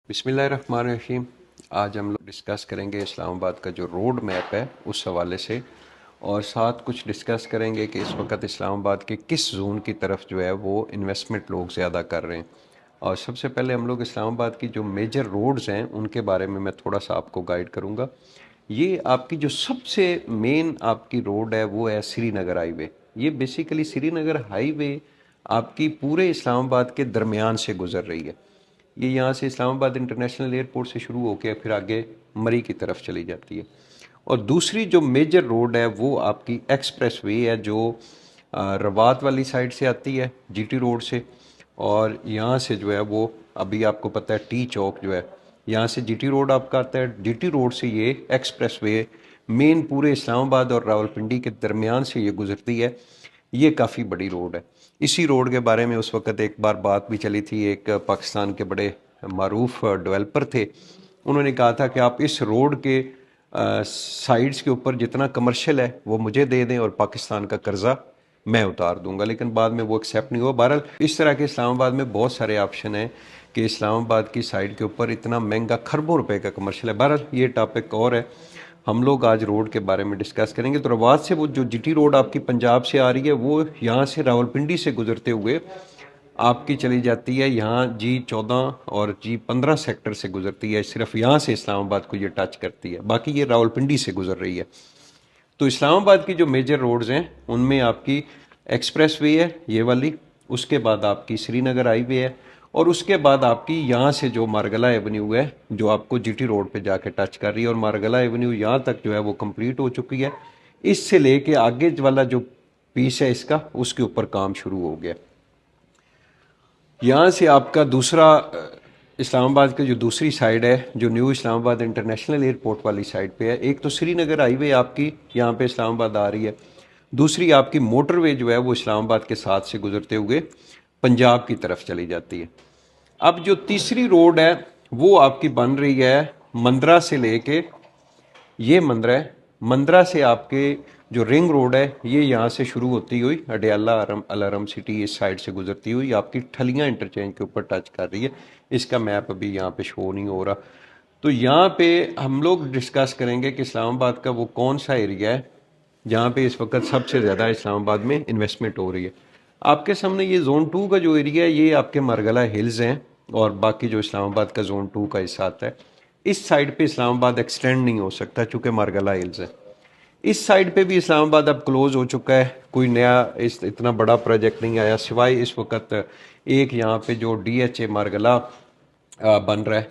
बिस्मिल्लाहिर्रहमानिर्रहीम। आज हम लोग डिस्कस करेंगे इस्लामाबाद का जो रोड मैप है उस हवाले से, और साथ कुछ डिस्कस करेंगे कि इस वक्त इस्लामाबाद के किस जोन की तरफ जो है वो इन्वेस्टमेंट लोग ज़्यादा कर रहे हैं। और सबसे पहले हम लोग इस्लामाबाद की जो मेजर रोड्स हैं उनके बारे में मैं थोड़ा सा आपको गाइड करूँगा। ये आपकी जो सबसे मेन आपकी रोड है वो है श्रीनगर हाईवे। ये बेसिकली श्रीनगर हाईवे आपकी पूरे इस्लामाबाद के दरमियान से गुजर रही है। ये यहाँ से इस्लामाबाद इंटरनेशनल एयरपोर्ट से शुरू होकर फिर आगे मरी की तरफ चली जाती है। और दूसरी जो मेजर रोड है वो आपकी एक्सप्रेस वे है जो रवात वाली साइड से आती है जीटी रोड से। और यहाँ से जो है वो अभी आपको पता है टी चौक जो है यहाँ से जीटी रोड आपका आता है। जीटी रोड से ये एक्सप्रेस वे मेन पूरे इस्लामाबाद और रावलपिंडी के दरमियान से ये गुजरती है। ये काफ़ी बड़ी रोड है। इसी रोड के बारे में उस वक्त एक बार बात भी चली थी। एक पाकिस्तान के बड़े मारूफ डेवलपर थे, उन्होंने कहा था कि आप इस रोड के साइड्स के ऊपर जितना कमर्शियल है वो मुझे दे दें और पाकिस्तान का कर्जा मैं उतार दूंगा, लेकिन बाद में वो एक्सेप्ट नहीं हुआ। बहरहाल इस तरह के इस्लामाबाद में बहुत सारे ऑप्शन हैं कि इस्लामाबाद की साइड के ऊपर इतना महंगा खरबों रुपए का कमर्शियल है। बहरहाल ये टॉपिक और है, हम लोग आज रोड के बारे में डिस्कस करेंगे। तो रवात से वो जो जीटी रोड आपकी पंजाब से आ रही है वो यहाँ से रावलपिंडी से गुजरते हुए आपकी चली जाती है यहाँ G14 और G15 सेक्टर से गुजरती है। सिर्फ यहाँ से इस्लामाबाद को ये टच करती है, बाकी ये रावलपिंडी से गुजर रही है। तो इस्लामाबाद की जो मेजर रोड्स हैं उनमें आपकी एक्सप्रेस वे है ये वाली, उसके बाद आपकी श्रीनगर हाईवे है, और उसके बाद आपकी यहाँ से जो मारगला एवेन्यू है जो आपको जीटी रोड पे जाके टच कर रही है। और मारगला एवेन्यू यहाँ तक जो है वो कंप्लीट हो चुकी है। इससे लेके आगे वाला जो पीस है इसका उसके ऊपर काम शुरू हो गया। यहाँ से आपका दूसरा इस्लामाबाद की जो दूसरी साइड है जो न्यू इस्लामाबाद इंटरनेशनल एयरपोर्ट वाली साइड पे है, एक तो श्रीनगर हाईवे आपकी यहाँ पे इस्लामाबाद आ रही है, दूसरी आपकी मोटरवे जो है वो इस्लामाबाद के साथ से गुजरते हुए पंजाब की तरफ चली जाती है। अब जो तीसरी रोड है वो आपकी बन रही है मंदरा से लेके, ये मंदरा है, मंदरा से आपके जो रिंग रोड है ये यहाँ से शुरू होती हुई अडयाला अलारम सिटी इस साइड से गुजरती हुई आपकी ठलियाँ इंटरचेंज के ऊपर टच कर रही है। इसका मैप अभी यहाँ पे शो नहीं हो रहा। तो यहाँ पे हम लोग डिस्कस करेंगे कि इस्लामाबाद का वो कौन सा एरिया है जहाँ पे इस वक्त सबसे ज़्यादा इस्लामाबाद में इन्वेस्टमेंट हो रही है। आपके सामने ये जोन 2 का जो एरिया है ये आपके मारगला हिल्स हैं, और बाकी जो इस्लामाबाद का जोन 2 का हिस्सा आता है इस साइड पे इस्लामाबाद एक्सटेंड नहीं हो सकता चूँकि मारगला हिल्स है। इस साइड पे भी इस्लामाबाद अब क्लोज हो चुका है, कोई नया इतना बड़ा प्रोजेक्ट नहीं आया सिवाय इस वक्त एक यहाँ पे जो DHA मारगला बन रहा है।